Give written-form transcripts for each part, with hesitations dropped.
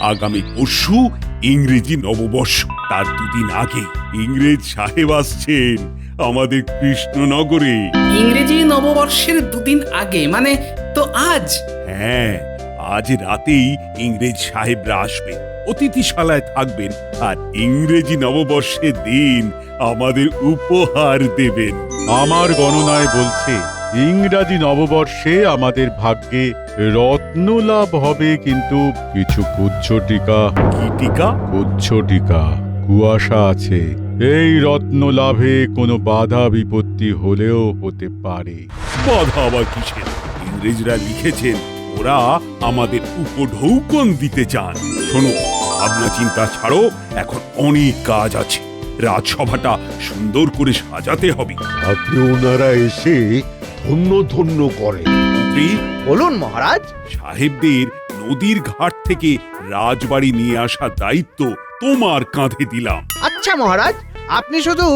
আগামী পরশু ইংরেজি নববর্ষ, তার দুদিন আগে ইংরেজ সাহেব আসছেন আমাদের কৃষ্ণনগরে। ইংরেজি নববর্ষের দুদিন আগে মানে তো আজ? হ্যাঁ, আজ রাতেই ইংরেজ সাহেবরা আসবেন, অতিথিশালায় থাকবেন, আর ইংরেজি নববর্ষের দিন আমাদের উপহার দেবেন। আমার গণনায় বলছে ইংরাজি নববর্ষে আমাদের ভাগ্যে রত্ন লাভ হবে, কিন্তু কিছু কুচ্ছ টিকা। কি টিকা? কুচ্ছ টিকা, কুয়াশা আছে। এই রত্ন লাভে কোনো বাধা বিপত্তি হলেও হতে পারে। বাধা আবার কিসের? ইংরেজরা লিখেছেন ওরা আমাদের উপঢৌকন দিতে চান। শোনো, ভাবনা চিন্তা ছাড়ো, এখন অনেক কাজ আছে। রাজসভাটা সুন্দর করে সাজাতে হবে। আপনি ওনারা এসে ধন্য ধন্য করে। মন্ত্রী, বলুন মহারাজ। সাহেবদের নদীর ঘাট থেকে রাজবাড়ি নিয়ে আসার দায়িত্ব তোমার কাঁধে দিলাম। আচ্ছা মহারাজ, আপনি শুধু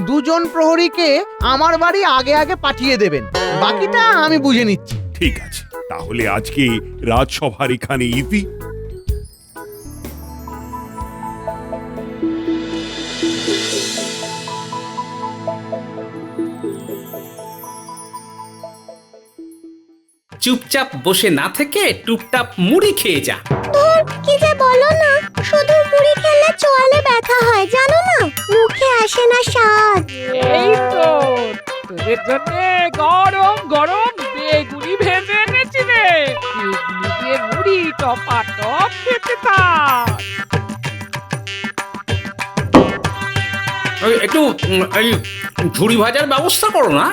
দুজন প্রহরীকে আমার বাড়ি আগে আগে পাঠিয়ে দেবেন, বাকিটা আমি বুঝে নিচ্ছি। ঠিক আছে, তাহলে আজকে রাজসভার এখানে ইতি। চুপচাপ বসে না থেকে টুপটাপ মুড়ি খেয়ে যা। কি যে বলো না, শুধু মুড়ি খেলে চোয়ালে ব্যথা হয় জানো না, মুখে আসে না স্বাদ। এই তো তোদের জন্য গরম গরম বেগুনি ভেজে এনেছি রে। বেগুনি দিয়ে মুড়ি টপাটপ খেতে থাক। একটু এই ঝুড়ি ভাজার ব্যবস্থা করো না।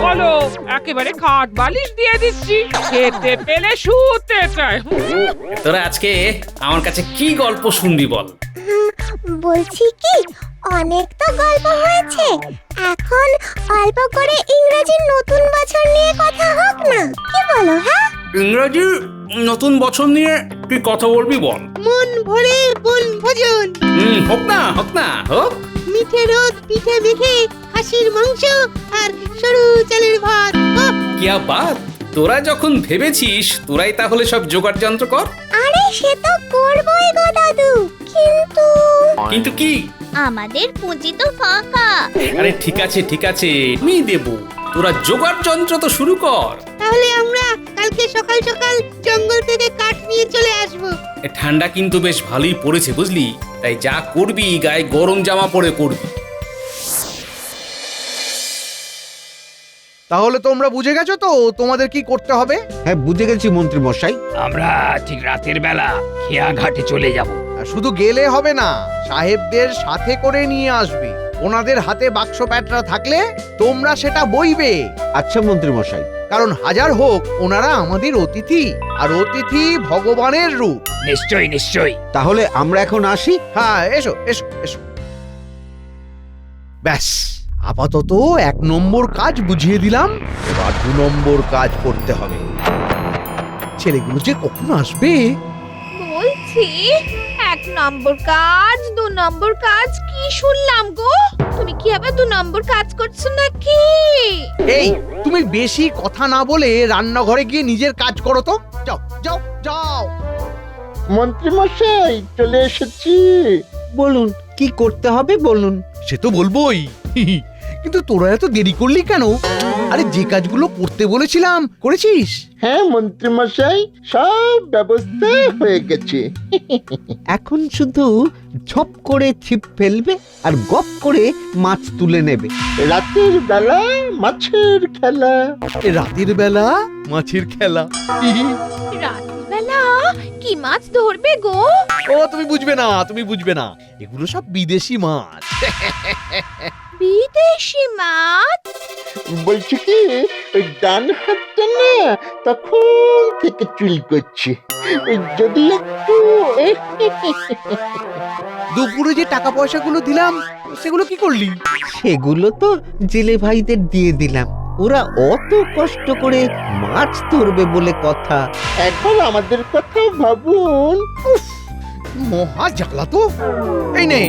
বলো, একেবারে খাট বালিশ দিয়ে দিচ্ছি, খেতে পেলে শুতে চাই। তোরা আজকে আমার কাছে কি গল্প শুনবি বল? বলছি কি, অনেক তো গল্প হয়েছে, এখন অল্প করে ইংরেজির নতুন বছর নিয়ে কথা হোক না, কি বলো? হ্যাঁ, ইংরেজি নতুন বছর নিয়ে তুই কথা বলবি বল। মন ভরে বনভোজন, হোক না হোক না হোক। মিঠে রোদ পিঠে মেখে খাসির মাংস আর সরু চালের ভাত। কিয়া বাত, তোরা যখন ভেবেছিস তোরাই তাহলে সব জোগাড় যন্ত্র কর। আরে সে তো করবই গো দাদু, কিন্তু কিন্তু কি? আমাদের পুঁজি তো ফাঁকা। আরে ঠিক আছে ঠিক আছে, আমি দেব, তোরা জোগাড় যন্ত্র তো শুরু কর। তাহলে আমরা কালকে সকাল সকাল জঙ্গল থেকে কাঠ নিয়ে চলে আসবো। ঠান্ডা কিন্তু বেশ ভালোই পড়েছে বুঝলি, তাই যা করবি গায়ে গরম জামা পরে করবি। তাহলে তোমরা বুঝে গেছো তো তোমাদের কি করতে হবে? হ্যাঁ, বুঝে গেছি মন্ত্রী মশাই। আমরা ঠিক রাতের বেলা খেয়া ঘাটে চলে যাব। আর শুধু গেলে হবে না, সাহেবদের সাথে করে নিয়ে আসবে। ওনাদের হাতে বাক্স প্যাটরা থাকলে তোমরা সেটা বইবে। আচ্ছা মন্ত্রী মশাই। কারণ হাজার হোক ওনারা আমাদের অতিথি, আর অতিথি ভগবানের রূপ। নিশ্চয়ই নিশ্চয়ই। তাহলে আমরা এখন আসি। হ্যাঁ, এসো এসো এসো। ব্যাস, আপাতত 1 নম্বর কাজ বুঝিয়ে দিলাম, এবার 2 নম্বর কাজ করতে হবে। ছেলেগুলো যে কখন আসবে? বলছি 1 নম্বর কাজ 2 নম্বর কাজ কি শুনলাম গো, তুমি কি আবার 2 নম্বর কাজ করছো নাকি? এই, তুমি বেশি কথা না বলে রান্নাঘরে গিয়ে নিজের কাজ করো তো। যাও যাও যাও। মন্ত্রী মশাই চলে এসেছি। বলুন কি করতে হবে বলুন। সে তো বলবোই, কিন্তু তোরা এত দেরি করলি কেন? আরে যে কাজগুলো করতে বলেছিলাম করেছিস? হ্যাঁ মন্ত্রী মশাই, সব ব্যবস্থা হয়ে গেছে। এখন শুধু ঝপ করে ছিপ ফেলবে আর গপ করে মাছ তুলে নেবে। রাতের বেলা মাছের খেলা। রাতের বেলা মাছের খেলা? রাতবেলা কি মাছ ধরবে গো? ও তুমি বুঝবে না, তুমি বুঝবে না, এগুলো সব বিদেশি মাছ। বিদেশি মাছ? বলছি কি, ওই ডান হাতটা না তখন থেকে চুল করছে, যদি একটু দুপুরে যে টাকা পয়সাগুলো দিলাম সেগুলো কি করলি? সেগুলো তো জেলে ভাইদের দিয়ে দিলাম, ওরা অত কষ্ট করে মাছ ধরবে বলে কথা। একবার আমাদের কথা ভাবুন। মহা জ্বালা তো। এই নে।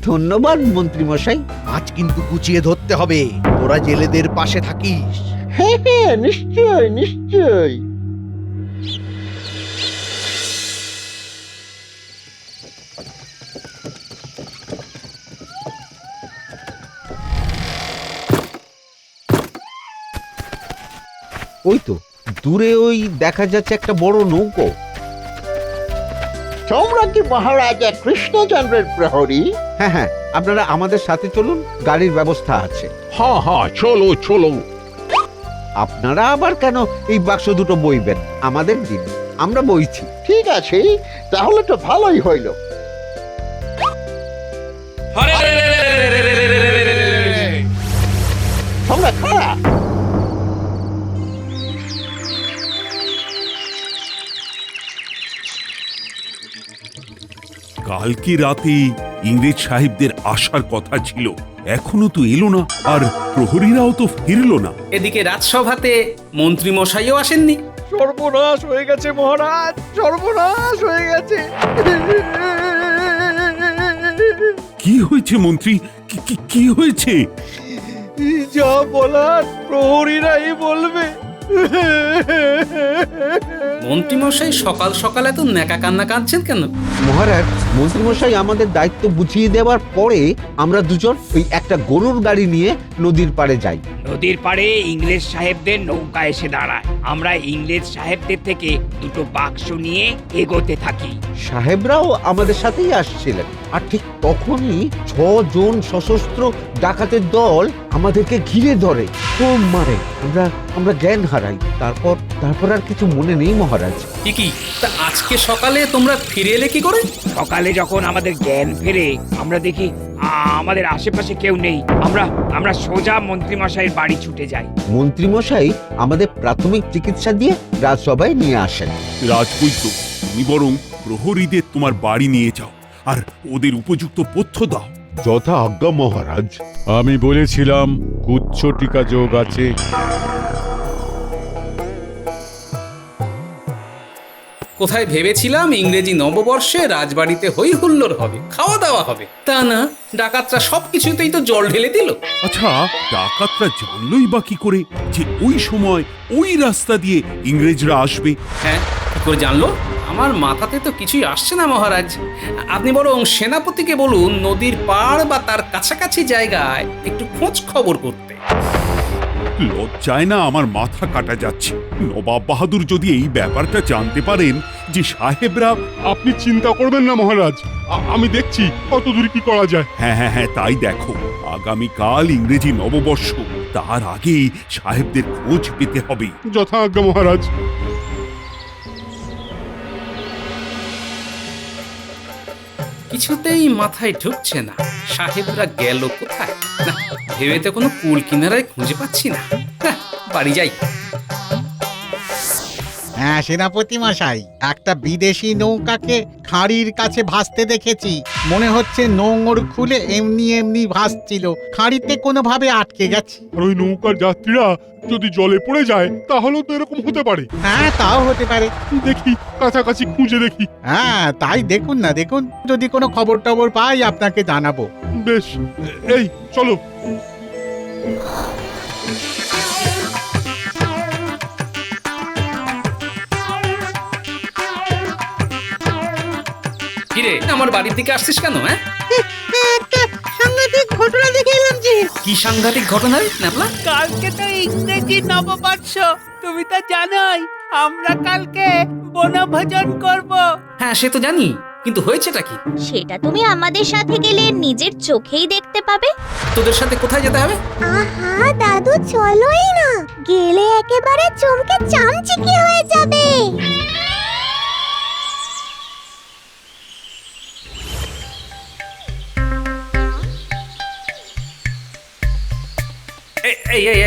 ধন্যবাদ মন্ত্রী মশাই। মাছ কিন্তু গুছিয়ে ধরতে হবে, তোরা জেলেদের পাশে থাকিস। হ্যাঁ হ্যাঁ, নিশ্চয় নিশ্চয়। ওই তো দূরে ওই দেখা যাচ্ছে একটা বড় নৌকো। তোমরা কি মহারাজা কৃষ্ণচন্দ্রের প্রহরী? হ্যাঁ হ্যাঁ, আপনারা আমাদের সাথে চলুন, গাড়ির ব্যবস্থা আছে। হ্যাঁ হ্যাঁ, চলো চলো। আপনারা আবার কেন এই বাক্স দুটো বইবেন? আমাদের দিন, আমরা বইছি। ঠিক আছে, তাহলে তো ভালোই হইল। তোমরা খাড়া। কালকে রাতে ইংরেজ সাহেবদের আসার কথা ছিল, এখনো তো এলো না, আর প্রহরীরাও তো ফিরলো না। এদিকে রাজসভাতে মন্ত্রী মশাইও আসেননি। সর্বনাশ হয়ে গেছে মহারাজ, সর্বনাশ হয়ে গেছে। কি হয়েছে মন্ত্রী? কি হয়েছে? যা বলার প্রহরীরাই বলবে। মন্ত্রী মশাই সকাল সকাল এত নেকা কান্না কাঁদছেন কেন? মহারাজ, মন্ত্রীমশাই আমাদের দায়িত্ব বুঝিয়ে দেওয়ার পরে আমরা দুজন ওই একটা গরুর গাড়ি নিয়ে নদীর পাড়ে যাই। নদীর পাড়ে ইংরেজ সাহেবদের নৌকা এসে দাঁড়ায়। আমরা ইংরেজ সাহেবদের থেকে দুটো বাক্স নিয়ে এগোতে থাকি। সাহেবরাও আমাদের সাথেই আসছিলেন, আর ঠিক তখনই 6 জন সশস্ত্র ডাকাতের দল আমাদেরকে ঘিরে ধরে, খুব মারে। আমরা জ্ঞান হারাই। তারপর আর কিছু মনে নেই মহারাজ। কি তা আজকে সকালে তোমরা ফিরে এলে কি করে? সকালে যখন আমাদের জ্ঞান ফেরে আমরা দেখি আমাদের আশেপাশে কেউ নেই। আমরা সোজা মন্ত্রীমশাইয়ের বাড়ি ছুটে যাই। মন্ত্রীমশাই আমাদের প্রাথমিক চিকিৎসা দিয়ে রাজসভায় নিয়ে আসেন। রাজবৈদ্য, তুমি বরং প্রহরীদের তোমার বাড়ি নিয়ে যাও আর ওদের উপযুক্ত পথ্য দাও। যথা আজ্ঞা মহারাজ। আমি বলেছিলাম কুচ্ছ টিকা যোগ আছে। কোথায় ভেবেছিলাম ইংরেজি নববর্ষে রাজবাড়িতে হই হুল্লোড় হবে, খাওয়া দাওয়া হবে, তা না, ডাকাতরা সবকিছুতেই তো জল ঢেলে দিল। আচ্ছা, ডাকাতরা জানলই বা কি করে যে ওই সময় ওই রাস্তা দিয়ে ইংরেজরা আসবে? হ্যাঁ, কি করে জানলো? আমার মাথাতে তো কিছুই আসছে না মহারাজ। আপনি বরং সেনাপতিকে বলুন নদীর পাড় বা তার কাছাকাছি জায়গায় একটু খোঁজ খবর করতে। লজ্জায় না আমার মাথা কাটা যাচ্ছে। নবাব বাহাদুর যদি এই ব্যাপারটা জানতে পারেন যে সাহেবরা... আপনি চিন্তা করবেন না মহারাজ, আমি দেখছি কত দূর কি করা যায়। হ্যাঁ, তাই দেখো। আগামীকাল ইংরেজি নববর্ষ, তার আগেই সাহেবদের খোঁজ পেতে হবে। যথা আজ্ঞা মহারাজ। কিছুতেই মাথায় ঢুকছে না, সাহেবরা গেল কোথায়? না, ভেবে তো কোনো কুল কিনারায় খুঁজে পাচ্ছি না। বাড়ি যাই। হ্যাঁ সেনাপতি মশাই, একটা বিদেশি নৌকাকে খাঁড়ির কাছে ভাসতে দেখেছি। মনে হচ্ছে নোঙর খুলে এমনি এমনি ভাসছিল, খাঁড়িতে কোনোভাবে আটকে গেছে। আর ওই নৌকার যাত্রীরা যদি জলে পড়ে যায় তাহলেও তো এরকম হতে পারে। হ্যাঁ তাও হতে পারে। দেখি, কাছাকাছি খুঁজে দেখি। হ্যাঁ তাই দেখুন না, দেখুন, যদি কোনো খবর টবর পাই আপনাকে জানাবো। বেশ, এই চলো। কিরে, আমার বাড়ির দিকে আসছিস কেন? হ্যাঁ, একটা সাংঘাতিক ঘটনা দেখে এলাম যে। কি সাংঘাতিক ঘটনা নাবলা? কালকে তো ইংরেজি নববর্ষ, তুমি তো জানোই আমরা কালকে বনভোজন করব। হ্যাঁ সে তো জানি, কিন্তু হয়েছেটা কি? সেটা তুমি আমাদের সাথে গেলে নিজের চোখেই দেখতে পাবে। তোদের সাথে কোথায় যেতে হবে? আহা দাদু, চলোই না, গেলে একেবারে চমকে চামচিকি হয়ে যাবে।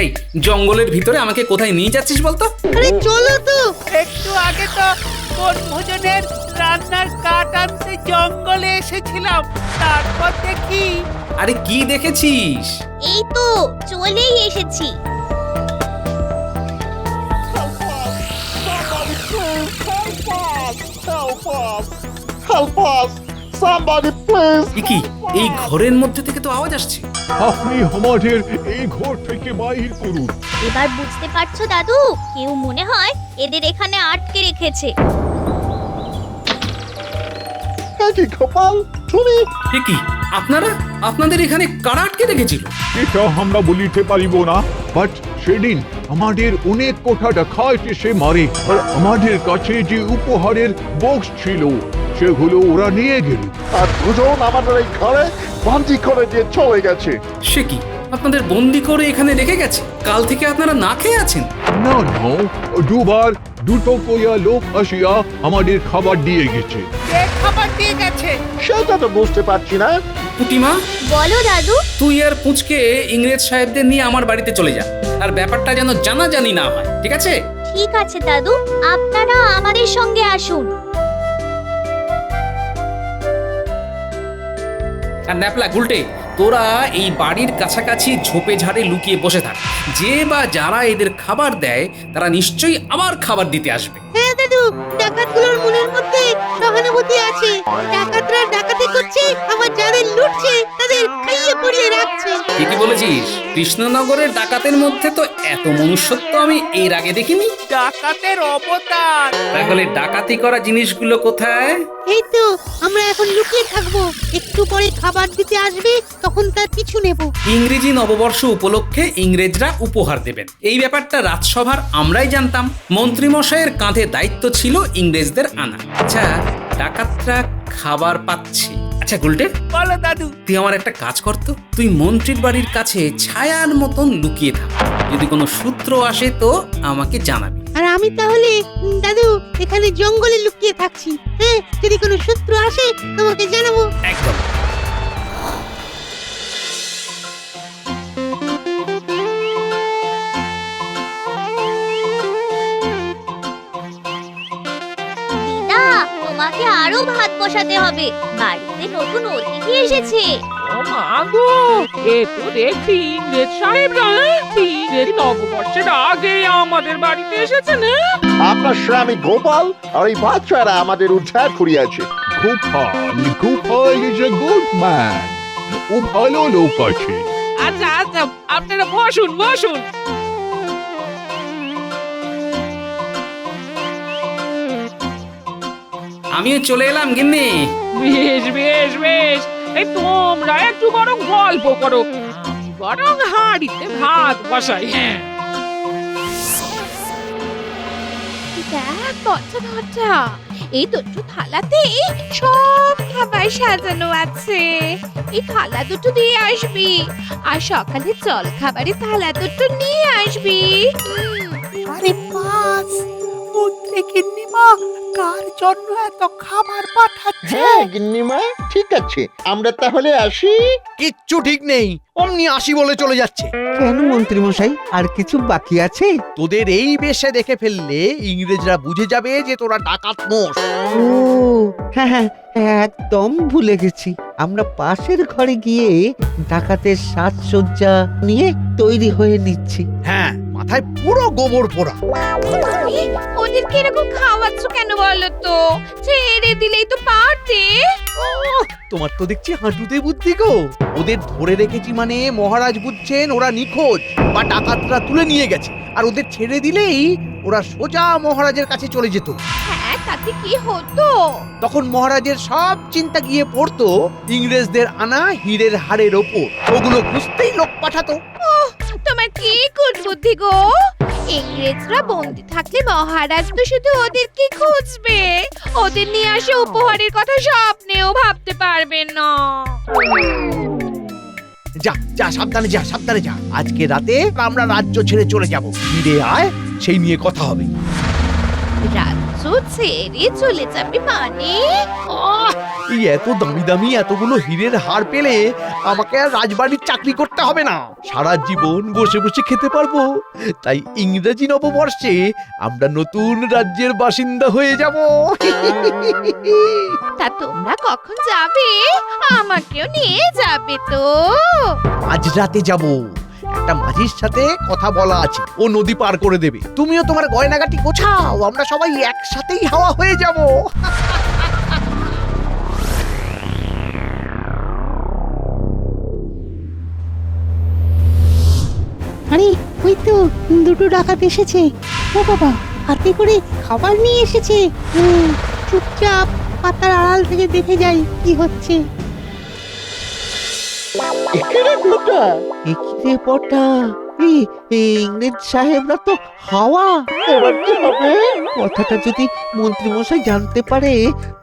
এই জঙ্গলের ভিতরে আমাকে কোথায় নিয়ে যাচ্ছিস বলতো? আরে চলো তো। একটু আগে তো বনভোজনের রান্নার কাঠ আনতে জঙ্গলে এসেছিলাম, তারপর দেখি। আরে কি দেখেছিস? এই তো চলেই এসেছি। Help us! Somebody please! কি এই ঘরের মধ্যে থেকে তো আওয়াজ আসছে। আপনি আমাদের এই ঘর থেকে বাইর করুন। এবার বুঝতে পারছো দাদু, কেউ মনে হয় এদের এখানে আটকে রেখেছে। কি গোপাল, তুমি? কি আপনাদের এখানে কারা আটকে রেখেছিল? এটা আমরা বলিতে পারিব না, বাট সেদিন আমাদের অনেক কথা দেখায় সে মারে, আর আমাদের কাছে যে উপহারের বক্স ছিল সেগুলো ওরা নিয়ে গেল। আর দুজন আমাদের এই ঘরে বন্দি করে দিয়ে চলে গেছে। সে কি, আপনাদের বন্দি করে এখানে রেখে গেছে? কাল থেকে আপনারা না খেয়ে আছেন? না না, দুবার দুটো কইয়া লোক আসিয়া আমাদের খাবার দিয়ে গেছে। কে খাবার দিয়ে গেছে? সেটা তো বুঝতে পারছি না। পুটিমা, বলো দাদু। তুই আর পুচকে ইংরেজ সাহেবদের নিয়ে আমার বাড়িতে চলে যা, আর ব্যাপারটা যেন জানাজানি না হয়, ঠিক আছে? ঠিক আছে দাদু, আপনারা আমাদের সঙ্গে আসুন। আর ন্যাপলা গুলটে, তোরা এই বাড়ির কাছাকাছি ঝোপে ঝাড়ে লুকিয়ে বসে থাক। যে বা যারা এদের খাবার দেয় তারা নিশ্চয়ই আবার খাবার দিতে আসবে। হ্যাঁ দাদু, ডাকাতগুলোর মনের মধ্যে সহানুভূতি আছে। ডাকাতরা ডাকাতি করছে, আবার যাদের লুটছে তাদের খাইয়ে পরিয়ে রাখছে। ঠিকই বলেছিস, কৃষ্ণনগরের ডাকাতের মধ্যে তো এত মনুষ্যত্ব আমি এর আগে দেখিনি। ডাকাতের অবতার। তাহলে ডাকাতি করা জিনিসগুলো কোথায়? এই তো, আমরা এখন লুকিয়ে থাকবো, একটু পরে খাবার দিতে আসবে, তখন তার পিছু নেব। ইংরেজি নববর্ষ উপলক্ষে ইংরেজরা উপহার দেবেন, এই ব্যাপারটা রাজসভার আমরাই জানতাম। মন্ত্রীমশাইয়ের কাঁধে দায়িত্ব ছিল ইংরেজদের আনা। আচ্ছা, ডাকাতরা খাবার পাচ্ছে। আচ্ছা গুলটে, বলো দাদু। তুই আমার একটা কাজ করতো, তুই মন্ত্রীর বাড়ির কাছে ছায়ার মতন লুকিয়ে থাক। যদি কোনো সূত্র আসে তো আমাকে জানাবি। আর আমি তাহলে দাদু এখানে জঙ্গলে লুকিয়ে থাকছি। হ্যাঁ, যদি কোনো সূত্র আসে তোমাকে জানাবো। একদম। দিদা, তোমাকে আরো ভাত বসাতে হবে, বাড়িতে নতুন অতিথি এসেছে। ও মা গো, এ তো দেখছি ইংরেজ সাহেবরা ইংরেজ নববর্ষের আগে আমাদের বাড়িতে এসেছেন। আপনার স্বামী গোপাল আর এই বাচ্চারা আমাদের উদ্ধার করিয়াছে। Gopal is a good man. ও ভালো লোক আছে। আচ্ছা আচ্ছা, আপনারা বসুন বসুন। আমিও চলে এলাম গিন্নি। বেশ বেশ বেশ, এই তোমরা একটু বরং গল্প করো, আমি বরং হাঁড়িতে ভাত বসাই। হ্যাঁ, দেখ বচ্চা, এই দুটো থালাতে সব খাবার সাজানো আছে। এই থালা দুটো দিয়ে আসবি, আর সকালে জল খাবারের থালা দুটো নিয়ে আসবি। আরে বাস, মন্ত্রী গিন্নিমা কার জন্য এত খাবার পাঠাচ্ছে? হ্যাঁ গিন্নিমা, ঠিক আছে, আমরা তাহলে আসি। কিচ্ছু ঠিক নেই, অমনি আসি বলে চলে যাচ্ছে। কেন মন্ত্রী মশাই, আর কিছু বাকি আছে? তোদের এই বেশে দেখে ফেললে ইংরেজরা বুঝে যাবে যে তোরা ডাকাত নোস। ও হ্যাঁ হ্যাঁ, একদম ভুলে গেছি। আমরা পাশের ঘরে গিয়ে ডাকাতের সাজসজ্জা নিয়ে তৈরি হয়ে নিচ্ছি। হ্যাঁ, মাথায় পুরো গোবর পোড়া। তুমি ওদেরকে এরকম খাওয়াচ্ছ কেন বলো তো? ছেড়ে দিলেই তো পারতে। তোমার তো দেখছি হাঁটুতে বুদ্ধি গো। ওদের ধরে রেখেছি মানে মহারাজ বুঝছেন ওরা নিখোঁজ বা ডাকাতরা তুলে নিয়ে গেছে, আর ওদের ছেড়ে দিলেই ওরা সোজা মহারাজের কাছে চলে যেত। হ্যাঁ, তাতে কি হতো? তখন মহারাজের সব চিন্তা গিয়ে পড়তো ইংরেজদের আনা হীরের হাড়ের ওপর। ওগুলো খুঁজতেই লোক পাঠাতো। তোমার কি কুটবুদ্ধি গো! ইংরেজরা বন্দি থাকলে মহারাজ তো শুধু ওদেরকে খুঁজবে, ওদের নিয়ে আসে উপহারের কথা স্বপ্নেও ভাবতে পারবে না। যা যা, সাবধানে যা, সাবধানে যা। আজকে রাতে আমরা রাজ্য ছেড়ে চলে যাব। ফিরে আয়, সেই নিয়ে কথা হবে। রাজ্য ছেড়ে চলে যাবে মানে? এই এত দামি দামি এতগুলো হীরের হার পেলে আমাকে আর রাজবাড়ির চাকরি করতে হবে না, সারা জীবন বসে বসে খেতে পারবো। তাই ইংরেজি নববর্ষে আমরা নতুন রাজ্যের বাসিন্দা হয়ে যাব। তা তোমরা কখন যাবে? আমাকেও নিয়ে যাবে তো? আজ রাতে যাব। একটা মাঝির সাথে কথা বলা আছে, ও নদী পার করে দেবে। তুমিও তোমার গয়নাগাটি গোছাও, আমরা সবাই একসাথেই হাওয়া হয়ে যাব। আরে ওই তো দুটো ডাকাত এসেছে। ও বাবা, হাতে করে খাবার নিয়ে এসেছে। চুপচাপ পাতার আড়াল থেকে দেখে যাই কি হচ্ছে। এখানে দুটা একিরে পটা, এই ইংরেজ সাহেবরা তো হাওয়া। এবার কি হবে? কথাটা যদি মন্ত্রী মশাই জানতে পারে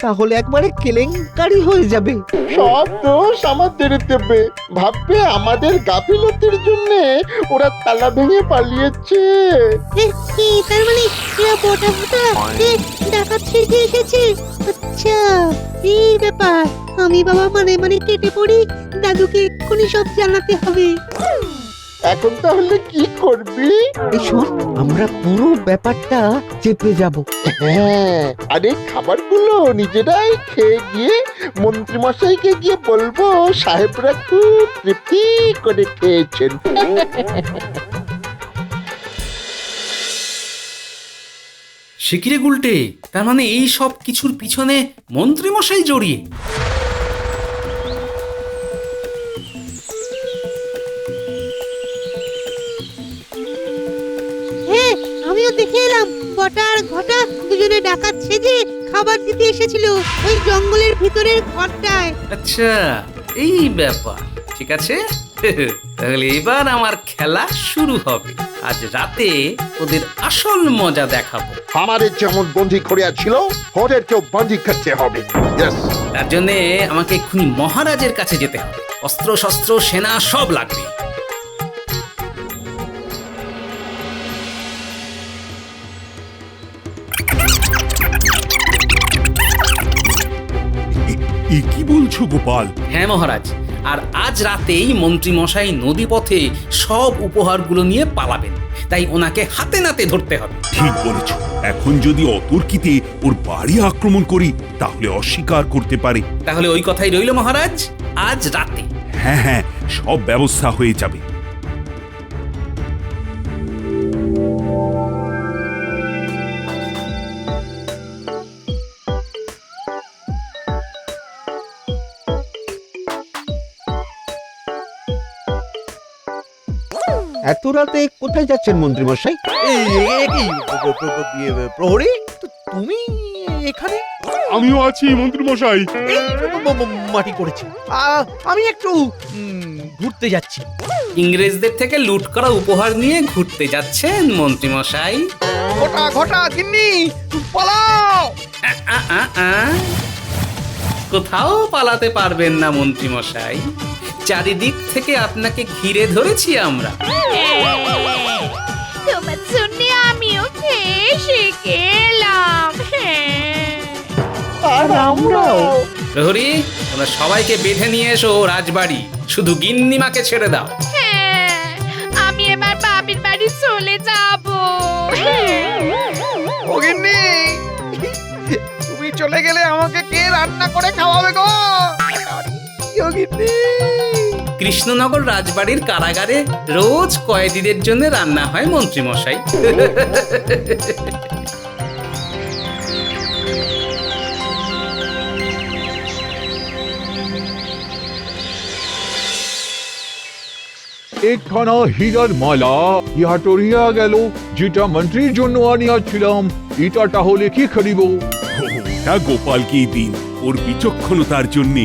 তাহলে একবারে কেলেঙ্কারি হয়ে যাবে। সব দোষ আমাদের দেবে, ভাববে আমাদের গাফিলতির জন্য ওরা তালা ভেঙে পালিয়েছে। তার মানে এরা বটা বটা ডাকাত সেজে এসেছে। আচ্ছা এই ব্যাপার, আমি বাবা মানে কেটে পড়ি, দাদুকে এক্ষুনি সব জানাতে হবে। এখন তাহলে কি করবি? এই শোন, আমরা পুরো ব্যাপারটা চেপে যাব। হ্যাঁ, আর এই খাবারগুলো নিজেরাই খেয়ে গিয়ে মন্ত্রী মশাইকে গিয়ে বলবো সাহেবরা খুব তৃপ্তি করে খেয়েছেন। শিকিরে গুলটে, তার মানে এই সব কিছুর পিছনে মন্ত্রীমশাই জড়িয়ে। হ্যাঁ আমিও দেখে এলাম, বটা আর ঘটা দুজনে ডাকাত সেজে খাবার দিতে এসেছিল ওই জঙ্গলের ভিতরের ঘরটায়। আচ্ছা এই ব্যাপার, ঠিক আছে। তাহলে এবার আমার খেলা শুরু হবে। আজ রাতে ওদের আসল মজা দেখাবো। আমাদের যেমন বন্দি করে ছিল ওদেরকেও বন্দি করতে হবে। Yes. তার জন্য আমাকে এক্ষুনি মহারাজের কাছে যেতে হবে। অস্ত্র শস্ত্র সেনা সব লাগবে। কি বলছো গোপাল? হ্যাঁ মহারাজ, আর আজ রাতেই মন্ত্রী মশাই নদী পথে সব উপহারগুলো নিয়ে পালাবেন, তাই ওনাকে হাতে নাতে ধরতে হবে। ঠিক বলেছ। এখন যদি অতর্কিতে ওর বাড়ি আক্রমণ করি তাহলে অস্বীকার করতে পারে। তাহলে ওই কথাই রইল মহারাজ, আজ রাতে। হ্যাঁ হ্যাঁ, সব ব্যবস্থা হয়ে যাবে। এত রাতে কোথায় যাচ্ছেন মন্ত্রী মশাই? প্রহরী, তুমি এখানে? আমিও আছি মন্ত্রী মশাই। এই মাটি করেছি, আমি একটু ঘুরতে যাচ্ছি। ইংরেজদের থেকে লুট করা উপহার নিয়ে ঘুরতে যাচ্ছেন মন্ত্রী মশাই? ঘটা ঘটা গিন্নি পালাও! কোথাও পালাতে পারবেন না মন্ত্রী মশাই, চারিদিক থেকে আপনাকে ঘিরে ধরেছি আমরা। তোমার জন্য আমিও খেয়ে শিখে এলাম। আর আমরাও। প্রহরী, তোমরা সবাইকে বেঁধে নিয়ে এসো রাজবাড়ি, শুধু গিন্নিমাকে ছেড়ে দাও। হ্যাঁ, আমি এবার বাবির বাড়ি চলে যাব। ও গিন্নি, তুমি চলে গেলে আমাকে কে রান্না করে খাওয়াবে গো? ও গিন্নি। কৃষ্ণনগর রাজবাড়ির কারাগারে রোজ কয়েদিদের জন্য রান্না হয় মন্ত্রী মশাই। একখানা হীরার মালা ইহা টরিয়া গেল, যেটা মন্ত্রীর জন্য আনিয়াছিলাম। এটা তাহলে কি করিব? ওটা গোপালকেই দিন। ওর বিচক্ষণতার জন্য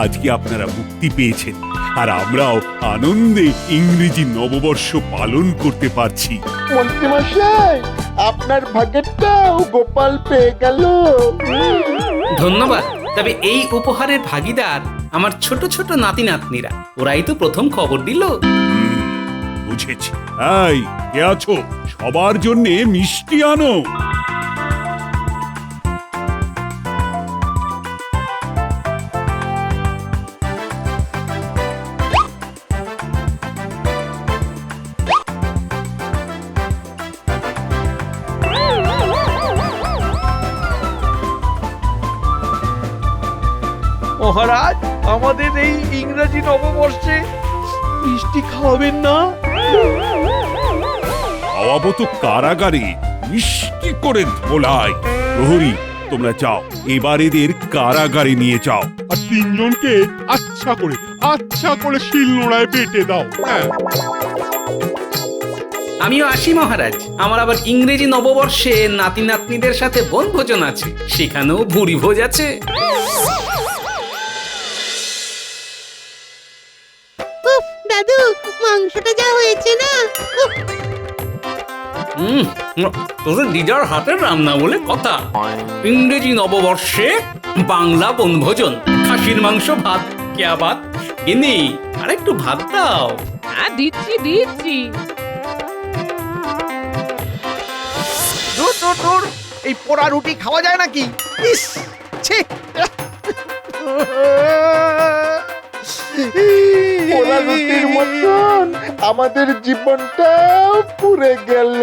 আজকে আপনারা মুক্তি পেয়েছেন, আর আমরাও আনন্দে ইংরেজি নববর্ষ পালন করতে পারছি। মন্ত্রী মশাই, আপনার ভাগ্যটাও গোপাল পেয়ে গেল। ধন্যবাদ। তবে এই উপহারের ভাগিদার আমার ছোট ছোট নাতি নাতনিরা, ওরাই তো প্রথম খবর দিল। বুঝেছি। এই কে আছো? সবার জন্য মিষ্টি আনো। মহারাজ, আমাদের এই ইংরেজি নববর্ষে মিষ্টি খাওয়াবেন না? খাওয়াবো তো কারাগারে মিষ্টি করে ধোলাই। প্রহরী, তোমরা যাও, এবার এদের কারাগারে নিয়ে যাও। আর তিনজনকে আচ্ছা করে শিলনোড়ায় বেটে দাও। হ্যাঁ, আমিও আসি মহারাজ। আমার আবার ইংরেজি নববর্ষে নাতি নাতনিদের সাথে বনভোজন আছে, সেখানেও ভুরি ভোজ আছে। দাদু মাংসটা যা হয়েছে না উফ, তোদের দিদার হাতের রান্না বলে কথা। ইংরেজি নববর্ষে বাংলা বনভোজন, খাসির মাংস ভাত, কেয়া ভাত। গিন্নি আরেকটু ভাত দাও। হ্যাঁ দিচ্ছি দিচ্ছি। দূর দূর দূর, এই পোড়া রুটি খাওয়া যায় নাকি? ইস ছি পোড়া রুটির মতন আমাদের জীবনটাও পুড়ে গেল